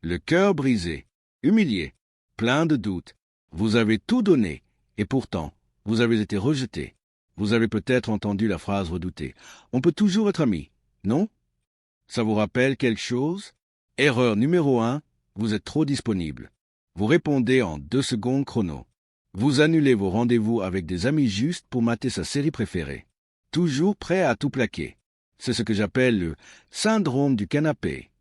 le cœur brisé, humilié, plein de doutes. Vous avez tout donné, et pourtant, vous avez été rejeté. Vous avez peut-être entendu la phrase redoutée. On peut toujours être amis, non? Ça vous rappelle quelque chose? Erreur numéro 1, vous êtes trop disponible. Vous répondez en 2 secondes chrono. Vous annulez vos rendez-vous avec des amis juste pour mater sa série préférée. Toujours prêt à tout plaquer. C'est ce que j'appelle le syndrome du canapé.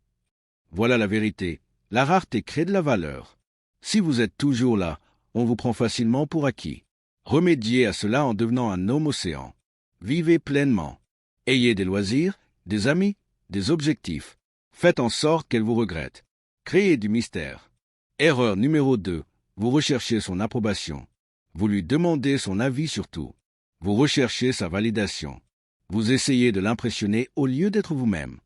Voilà la vérité. La rareté crée de la valeur. Si vous êtes toujours là, on vous prend facilement pour acquis. Remédiez à cela en devenant un homme océan. Vivez pleinement. Ayez des loisirs, des amis, des objectifs. Faites en sorte qu'elle vous regrette. Créez du mystère. Erreur numéro 2. Vous recherchez son approbation. Vous lui demandez son avis sur tout. Vous recherchez sa validation. Vous essayez de l'impressionner au lieu d'être vous-même.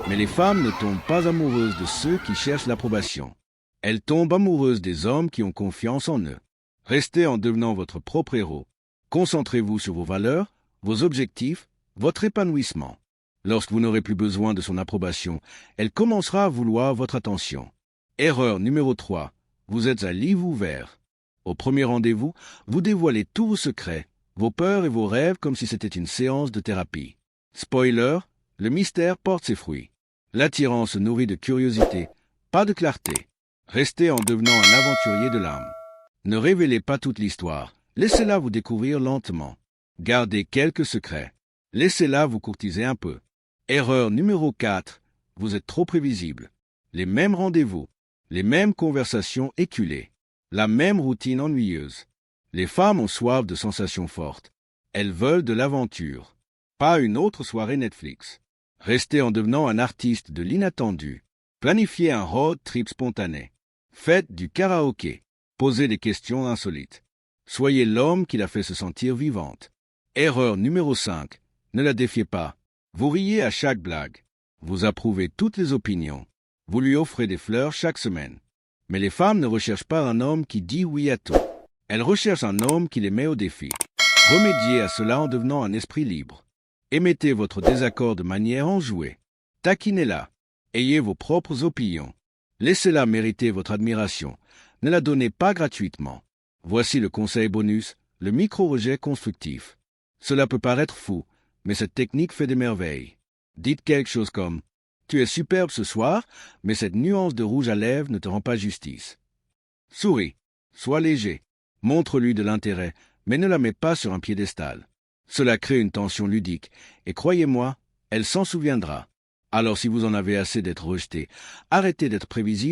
Mais les femmes ne tombent pas amoureuses de ceux qui cherchent l'approbation. Elles tombent amoureuses des hommes qui ont confiance en eux. Restez en devenant votre propre héros. Concentrez-vous sur vos valeurs, vos objectifs, votre épanouissement. Lorsque vous n'aurez plus besoin de son approbation, elle commencera à vouloir votre attention. Erreur numéro 3. Vous êtes à livre ouvert. Au premier rendez-vous, vous dévoilez tous vos secrets, vos peurs et vos rêves comme si c'était une séance de thérapie. Spoiler, le mystère porte ses fruits. L'attirance se nourrit de curiosité, pas de clarté. Restez en devenant un aventurier de l'âme. Ne révélez pas toute l'histoire. Laissez-la vous découvrir lentement. Gardez quelques secrets. Laissez-la vous courtiser un peu. Erreur numéro 4. Vous êtes trop prévisible. Les mêmes rendez-vous, les mêmes conversations éculées, la même routine ennuyeuse. Les femmes ont soif de sensations fortes. Elles veulent de l'aventure, pas une autre soirée Netflix. Restez en devenant un artiste de l'inattendu. Planifiez un road trip spontané. Faites du karaoké. Posez des questions insolites. Soyez l'homme qui la fait se sentir vivante. Erreur numéro 5. Ne la défiez pas. Vous riez à chaque blague. Vous approuvez toutes les opinions. Vous lui offrez des fleurs chaque semaine. Mais les femmes ne recherchent pas un homme qui dit oui à tout. Elles recherchent un homme qui les met au défi. Remédiez à cela en devenant un esprit libre. Émettez votre désaccord de manière enjouée. Taquinez-la. Ayez vos propres opinions. Laissez-la mériter votre admiration. Ne la donnez pas gratuitement. Voici le conseil bonus, le micro-rejet constructif. Cela peut paraître fou, mais cette technique fait des merveilles. Dites quelque chose comme « Tu es superbe ce soir, mais cette nuance de rouge à lèvres ne te rend pas justice. » Souris, sois léger, montre-lui de l'intérêt, mais ne la mets pas sur un piédestal. Cela crée une tension ludique, et croyez-moi, elle s'en souviendra. Alors si vous en avez assez d'être rejeté, arrêtez d'être prévisible